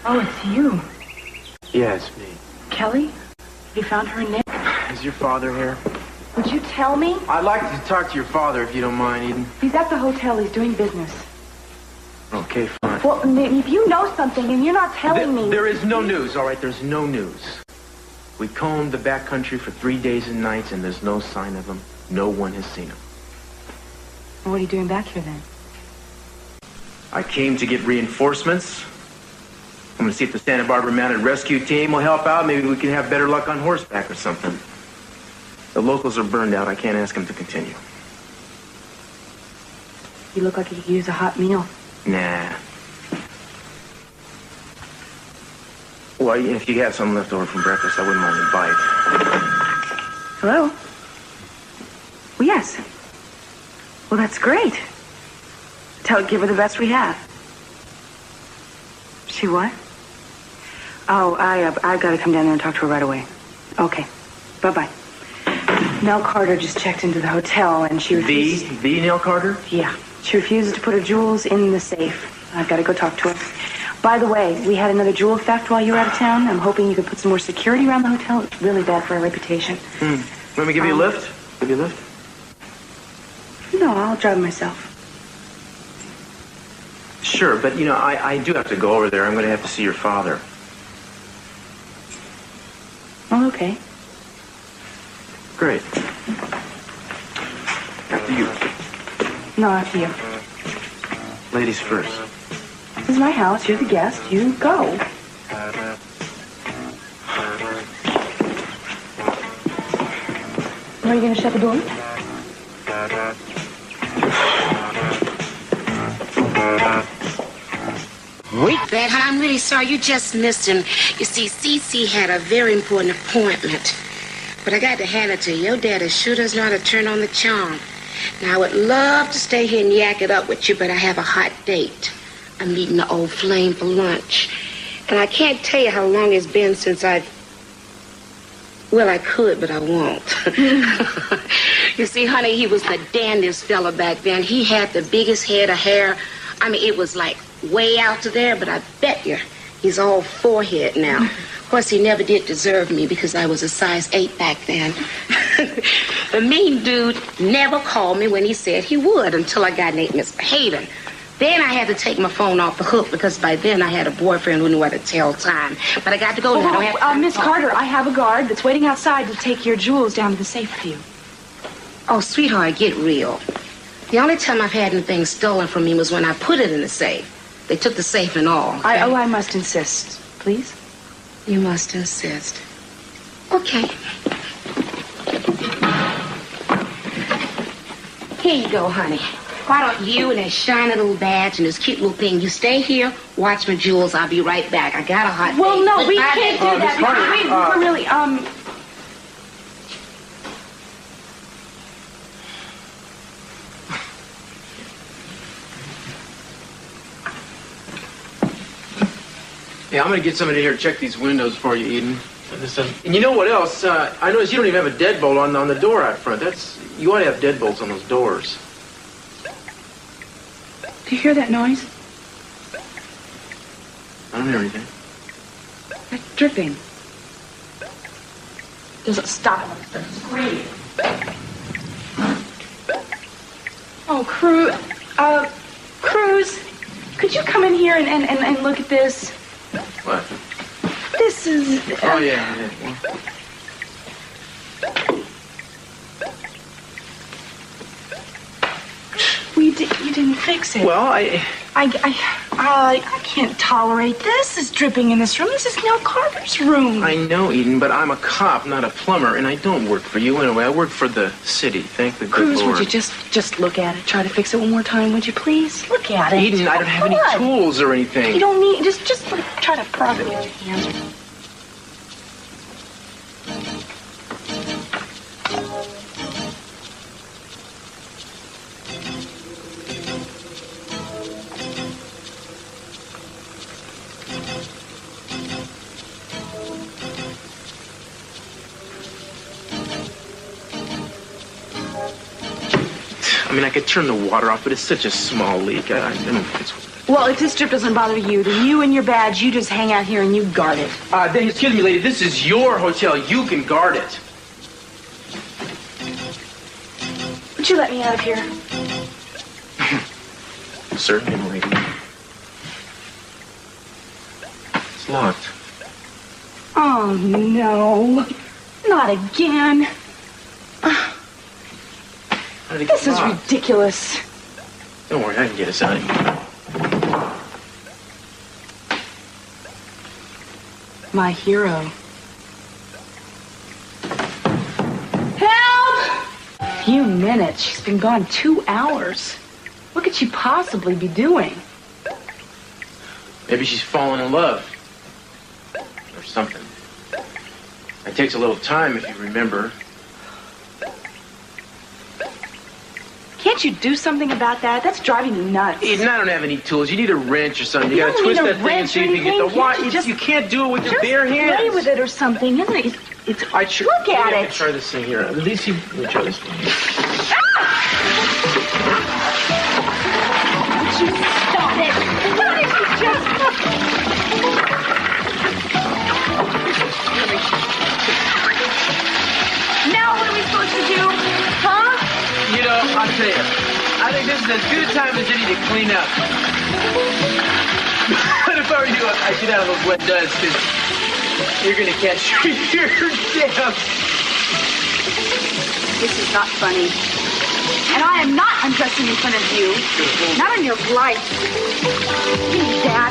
Oh, it's you. Yeah, it's me. Kelly? You found her and Nick? Is your father here? Would you tell me? I'd like to talk to your father if you don't mind, Eden. He's at the hotel. He's doing business. Okay, fine. Well, if you know something and you're not telling me... There is no news, all right? There's no news. We combed the back country for 3 days and nights, and there's no sign of him. No one has seen him. What are you doing back here, then? I came to get reinforcements. I'm going to see if the Santa Barbara Mounted Rescue Team will help out. Maybe we can have better luck on horseback or something. The locals are burned out. I can't ask them to continue. You look like you could use a hot meal. Nah. Well, if you have some left over from breakfast, I wouldn't mind a bite. Hello? Well, yes. Well, that's great. Give her the best we have. She what? Oh, I've got to come down there and talk to her right away. Okay. Bye-bye. Nell Carter just checked into the hotel, and she refuses... The Nell Carter? Yeah. She refuses to put her jewels in the safe. I've got to go talk to her. By the way, we had another jewel theft while you were out of town. I'm hoping you could put some more security around the hotel. It's really bad for our reputation. Want me to give you a lift? Give you a lift? No, I'll drive myself. Sure, but, I do have to go over there. I'm going to have to see your father. Oh, okay. Great. After you. No, after you. Ladies first. This is my house. You're the guest. You go. Are you going to shut the door? Wait. Dad, I'm really sorry. You just missed him. You see, Cece had a very important appointment. But I got to hand it to you. Your daddy sure does know how to turn on the charm. Now, I would love to stay here and yak it up with you, but I have a hot date. I'm meeting the old flame for lunch. And I can't tell you how long it's been since Well, I could, but I won't. You see, honey, he was the dandiest fella back then. He had the biggest head of hair. I mean, it was like way out to there, but I bet you he's all forehead now. Of course, he never did deserve me because I was a size 8 back then. The mean dude never called me when he said he would until I got Nate misbehaving. Then I had to take my phone off the hook because by then I had a boyfriend who knew how to tell time. But I got to go now. I don't have time. Miss Carter, I have a guard that's waiting outside to take your jewels down to the safe for you. Oh, sweetheart, get real. The only time I've had anything stolen from me was when I put it in the safe. They took the safe and all. Okay? I must insist. Please? You must insist. Okay. Here you go, honey. Why don't you and that shiny little badge and this cute little thing, you stay here, watch my jewels. I'll be right back. I got a hot Well, date. no, we can't do that. We're really, Yeah, I'm going to get somebody here to check these windows for you, Eden. And you know what else? I noticed you don't even have a deadbolt on the door out front. You ought to have deadbolts on those doors. Do you hear that noise? I don't hear anything. That's dripping. Doesn't stop. It's great. Oh, Cruz, could you come in here and look at this? What? This is... Oh, yeah. You didn't fix it. Well, I can't tolerate this. This is dripping in this room. This is Nell Carter's room. I know, Eden, but I'm a cop, not a plumber, and I don't work for you anyway. I work for the city. Thank the good Cruz, Lord. would you just look at it? Try to fix it one more time, would you please? Look at it. Eden, I don't have any tools or anything. You don't need... Just try to prop it with your hands. I could turn the water off, but it's such a small leak. I don't think it's worth it. Well, if this trip doesn't bother you, then you and your badge, you just hang out here and you guard it. Excuse me, lady. This is your hotel. You can guard it. Would you let me out of here? Certainly, lady. It's locked. Oh, no. Not again. This is ridiculous. Don't worry, I can get us out of here. My hero. Help! A few minutes. She's been gone 2 hours. What could she possibly be doing? Maybe she's fallen in love. Or something. It takes a little time, if you remember. Can't you do something about that? That's driving me nuts. Eden, I don't have any tools. You need a wrench or something. You gotta twist that thing and see if you can get the wire. You can't do it with your bare hands. Play with it or something, isn't it? Look at it. Try this thing here. At least let me try this thing. Would you stop it? Why did you just... Now what are we supposed to do? Huh? You know, I'll tell you, I think this is as good a time as any to clean up. But if I were you, I'd get out of those wet duds, because you're going to catch your death. This is not funny. And I am not undressing in front of you. Not in your life. You need that.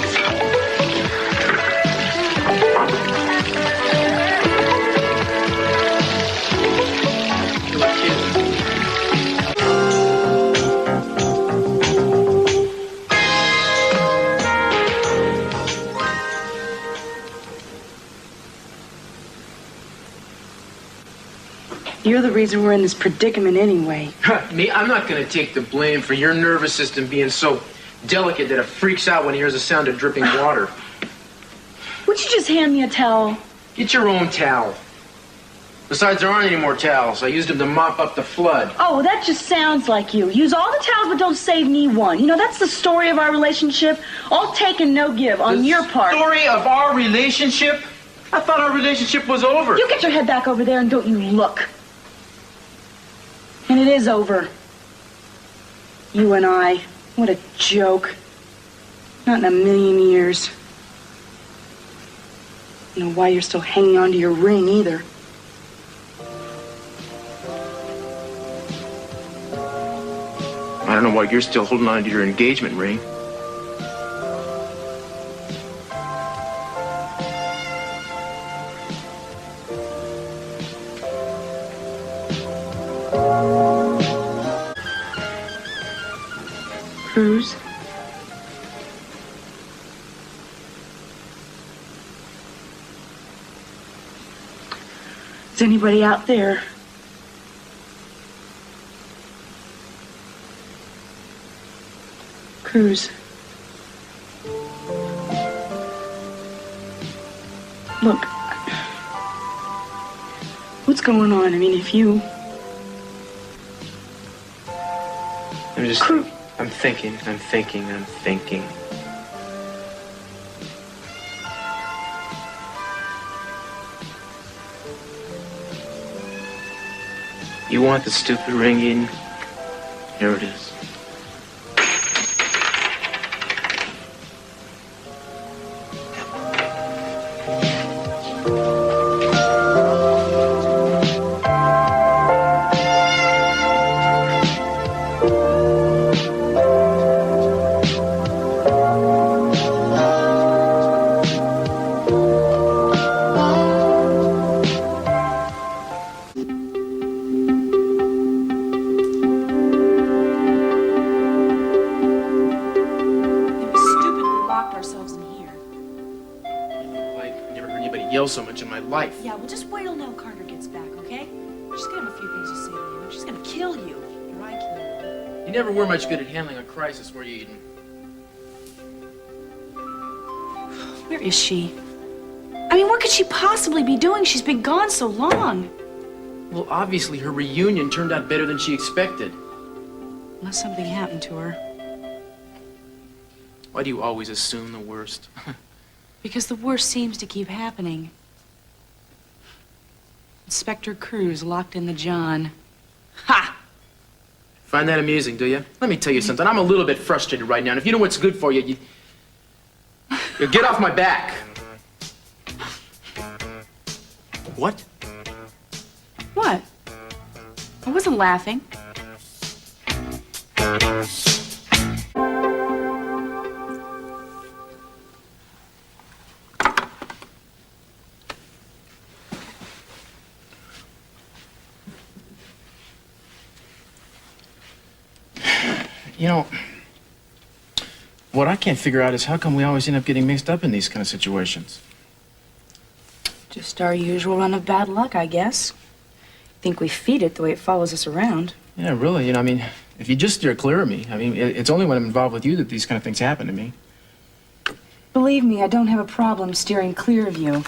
You're the reason we're in this predicament anyway. Me? I'm not going to take the blame for your nervous system being so delicate that it freaks out when it hears the sound of dripping water. Would you just hand me a towel? Get your own towel. Besides, there aren't any more towels. I used them to mop up the flood. Oh, that just sounds like you. Use all the towels, but don't save me one. You know, that's the story of our relationship. All take and no give on your part. The story of our relationship? I thought our relationship was over. You get your head back over there and don't you look. And it is over. You and I. What a joke. Not in a million years. I don't know why you're still hanging on to your ring either. I don't know why you're still holding on to your engagement ring. Cruz? Is anybody out there? Cruz. Look. What's going on? I mean, if you... I'm thinking. You want the stupid ring, Eden? Here it is. So much in my life. Yeah, well, just wait till Nell Carter gets back, okay? She's gonna have a few things to say to you. She's gonna kill you. Or I kill you. You never were much good at handling a crisis, were you, Eden? Where is she? I mean, what could she possibly be doing? She's been gone so long. Well, obviously her reunion turned out better than she expected. Unless something happened to her. Why do you always assume the worst? Because the worst seems to keep happening. Inspector Cruz locked in the John. Ha! Find that amusing, do you? Let me tell you something. I'm a little bit frustrated right now, and if you know what's good for you, you get off my back. What? What? I wasn't laughing. You know, what I can't figure out is how come we always end up getting mixed up in these kind of situations? Just our usual run of bad luck, I guess. Think we feed it the way it follows us around. Yeah, really. You know, I mean, if you just steer clear of me, I mean, it's only when I'm involved with you that these kind of things happen to me. Believe me, I don't have a problem steering clear of you.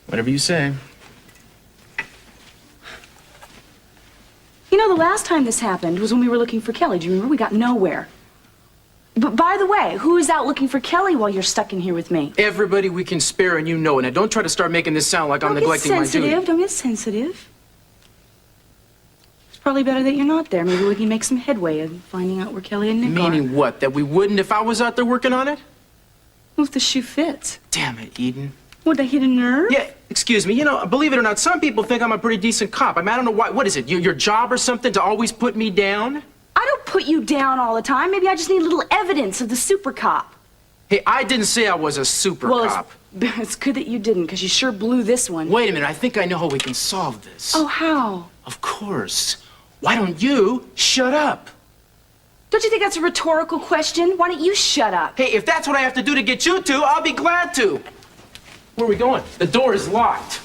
Whatever you say. You know, the last time this happened was when we were looking for Kelly. Do you remember? We got nowhere. But by the way, who is out looking for Kelly while you're stuck in here with me? Everybody we can spare, and you know it. Now, don't try to start making this sound like I'm neglecting my duty. Don't get sensitive. It's probably better that you're not there. Maybe we can make some headway in finding out where Kelly and Nick are. Meaning what? That we wouldn't if I was out there working on it? Well, if the shoe fits. Damn it, Eden. Would I hit a nerve? Yeah, excuse me. You know, believe it or not, some people think I'm a pretty decent cop. I mean, I don't know why. What is it? Your job or something to always put me down? I don't put you down all the time. Maybe I just need a little evidence of the super cop. Hey, I didn't say I was a super cop. It's good that you didn't, because you sure blew this one. Wait a minute. I think I know how we can solve this. Oh, how? Of course. Why don't you shut up? Don't you think that's a rhetorical question? Why don't you shut up? Hey, if that's what I have to do to get you to, I'll be glad to. Where are we going? The door is locked.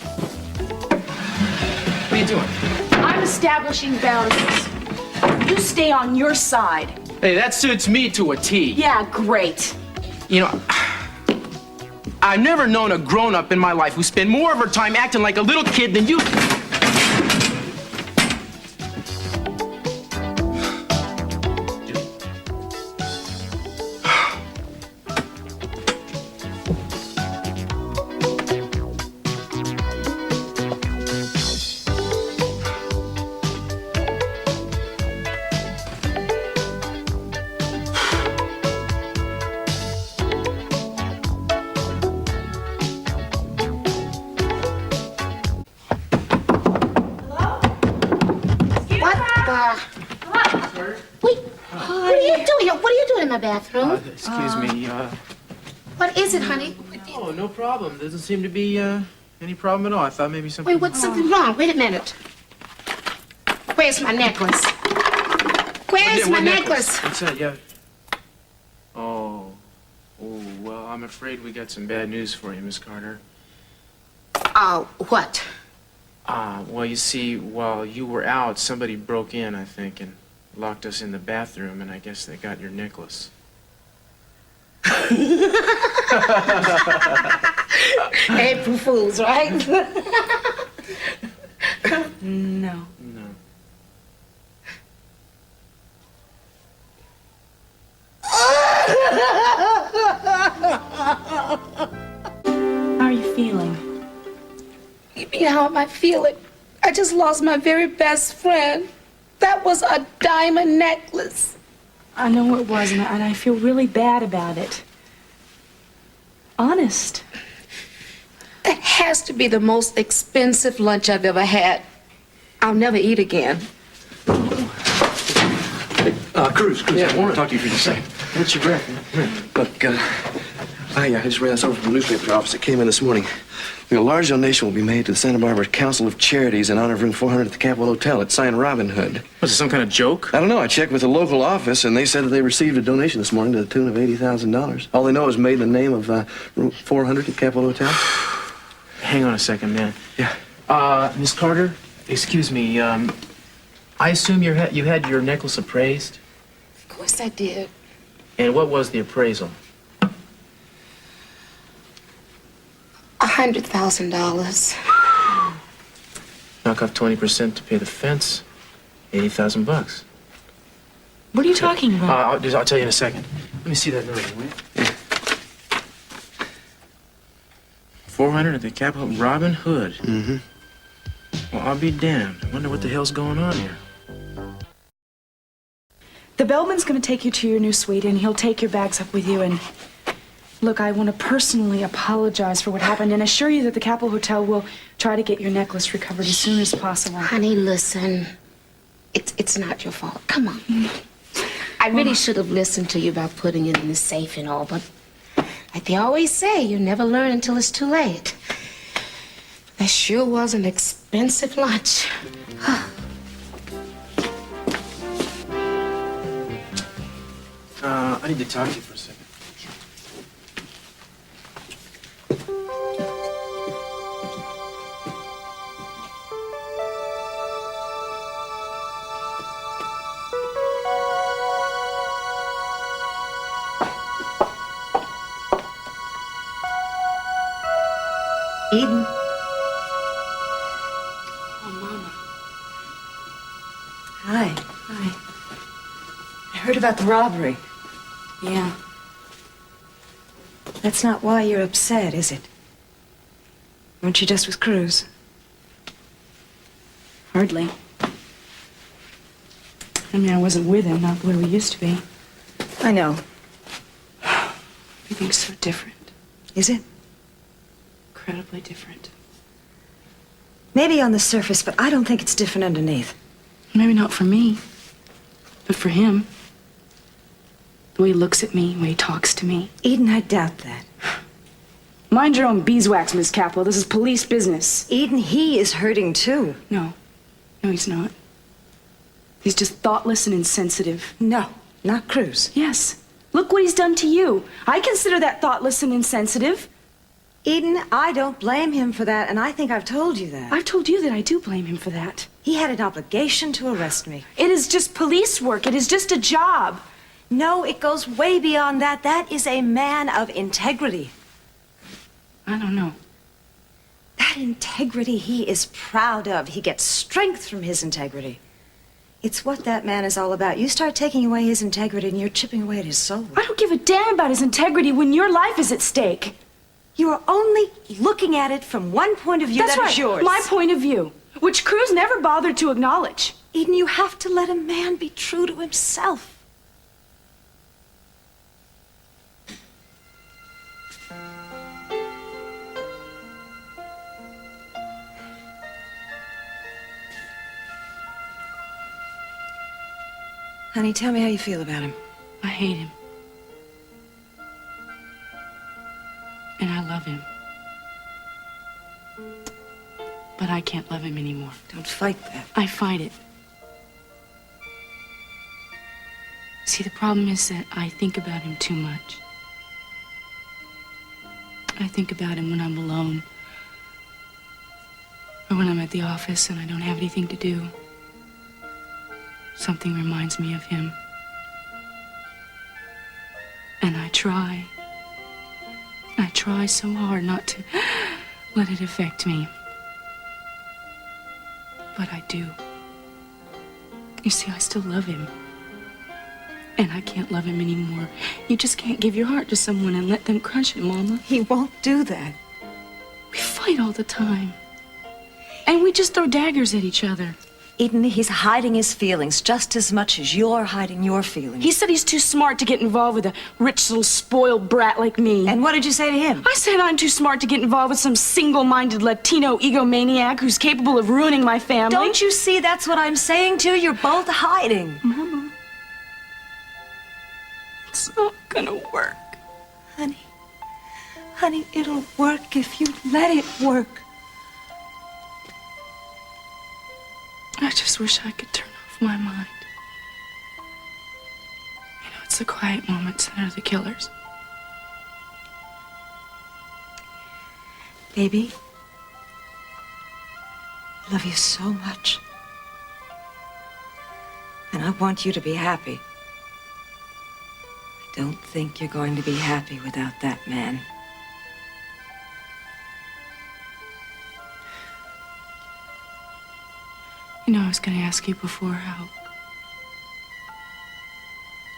What are you doing? I'm establishing boundaries. You stay on your side. Hey, that suits me to a T. Yeah, great. You know, I've never known a grown-up in my life who spent more of her time acting like a little kid than you. My bathroom. Excuse me, What is it, honey? Oh, no problem. There doesn't seem to be, any problem at all. I thought maybe something... Wait, what's something wrong? Wait a minute. Where's my necklace? Where's my necklace? What's that? Yeah. Oh. Oh, well, I'm afraid we got some bad news for you, Miss Carter. Oh, what? Well, you see, while you were out, somebody broke in, I think, and locked us in the bathroom, and I guess they got your necklace. April Fools, right? No. No. How are you feeling? You mean, how am I feeling? I just lost my very best friend. That was a diamond necklace. I know it was, and I feel really bad about it. Honest. That has to be the most expensive lunch I've ever had. I'll never eat again. Cruz, Yeah, I want to talk to you for just a second. What's your breath? Look, I just ran this over from the newspaper office that came in this morning. A large donation will be made to the Santa Barbara Council of Charities in honor of room 400 at the Capwell Hotel. It's signed Robin Hood. Was it some kind of joke? I don't know. I checked with the local office, and they said that they received a donation this morning to the tune of $80,000. All they know is made in the name of room 400 at Capwell Hotel. Hang on a second, man. Yeah. Miss Carter, excuse me, I assume you had your necklace appraised? Of course I did. And what was the appraisal? $100,000. Knock off 20% to pay the fence. $80,000. What are you talking about? I'll tell you in a second. Let me see that note, will you? Yeah. 400 at the Capwell. Robin Hood. Mm-hmm. Well, I'll be damned. I wonder what the hell's going on here. The bellman's gonna take you to your new suite, and he'll take your bags up with you. And look, I want to personally apologize for what happened and assure you that the Capwell Hotel will try to get your necklace recovered as soon as possible. Honey, listen. It's not your fault. Come on. I really should have listened to you about putting it in the safe and all, but like they always say, you never learn until it's too late. That sure was an expensive lunch. I need to talk to you for a second. Eden. Oh, Mama. Hi. Hi. I heard about the robbery. Yeah. That's not why you're upset, is it? Weren't you just with Cruz? Hardly. I mean, I wasn't with him, not where we used to be. I know. Everything's so different. Is it? Incredibly different. Maybe on the surface, but I don't think it's different underneath. Maybe not for me, but for him. The way he looks at me, the way he talks to me. Eden, I doubt that. Mind your own beeswax, Miss Capwell. This is police business. Eden, he is hurting too. No. No, he's not. He's just thoughtless and insensitive. No, not Cruz. Yes. Look what he's done to you. I consider that thoughtless and insensitive. Eden, I don't blame him for that, and I think I've told you that. I've told you that I do blame him for that. He had an obligation to arrest me. It is just police work. It is just a job. No, it goes way beyond that. That is a man of integrity. I don't know. That integrity he is proud of. He gets strength from his integrity. It's what that man is all about. You start taking away his integrity and you're chipping away at his soul. I don't give a damn about his integrity when your life is at stake. You are only looking at it from one point of view. That's that right, is yours. my point of view, which Cruz never bothered to acknowledge. Eden, you have to let a man be true to himself. Honey, tell me how you feel about him. I hate him. And I love him. But I can't love him anymore. Don't fight that. I fight it. See, the problem is that I think about him too much. I think about him when I'm alone. Or when I'm at the office and I don't have anything to do. Something reminds me of him. And I try so hard not to let it affect me. But I do. You see, I still love him. And I can't love him anymore. You just can't give your heart to someone and let them crush it, Mama. He won't do that. We fight all the time. And we just throw daggers at each other. Eden, he's hiding his feelings just as much as you're hiding your feelings. He said he's too smart to get involved with a rich little spoiled brat like me. And what did you say to him? I said I'm too smart to get involved with some single-minded Latino egomaniac who's capable of ruining my family. Don't you see that's what I'm saying to you? You're both hiding. Mama, it's not gonna work. Honey, it'll work if you let it work. I just wish I could turn off my mind. You know, it's the quiet moments that are the killers. Baby, I love you so much. And I want you to be happy. I don't think you're going to be happy without that man. You know, I was going to ask you before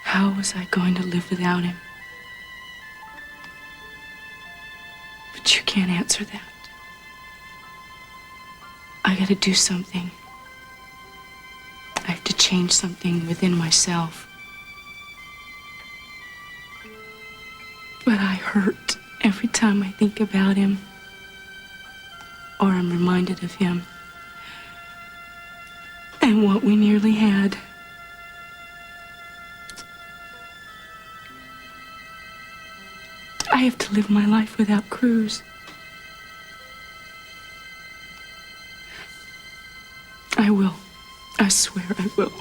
how was I going to live without him? But you can't answer that. I gotta do something. I have to change something within myself. But I hurt every time I think about him, or I'm reminded of him and what we nearly had. I have to live my life without Cruz. I will. I swear I will.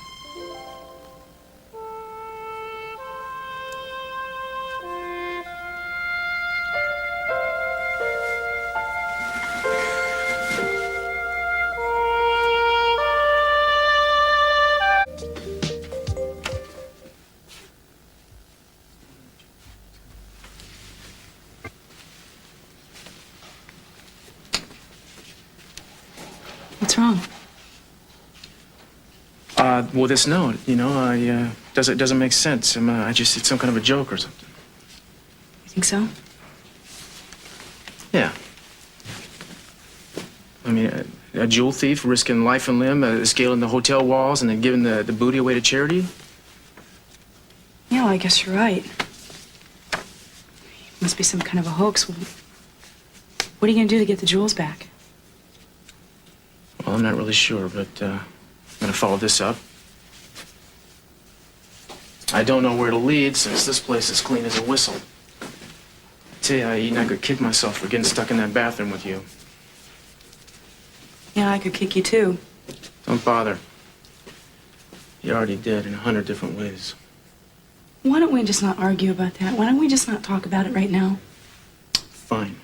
What's wrong? Well, this note, you know, doesn't make sense. It's some kind of a joke or something. You think so? Yeah. I mean, a jewel thief risking life and limb, scaling the hotel walls and then giving the booty away to charity? Yeah, well, I guess you're right. Must be some kind of a hoax. What are you gonna do to get the jewels back? Well, I'm not really sure, but I'm gonna follow this up. I don't know where it'll lead since this place is clean as a whistle. I tell you, Eden, I could kick myself for getting stuck in that bathroom with you. Yeah, I could kick you too. Don't bother. You already did in 100 different ways. Why don't we just not argue about that? Why don't we just not talk about it right now? Fine.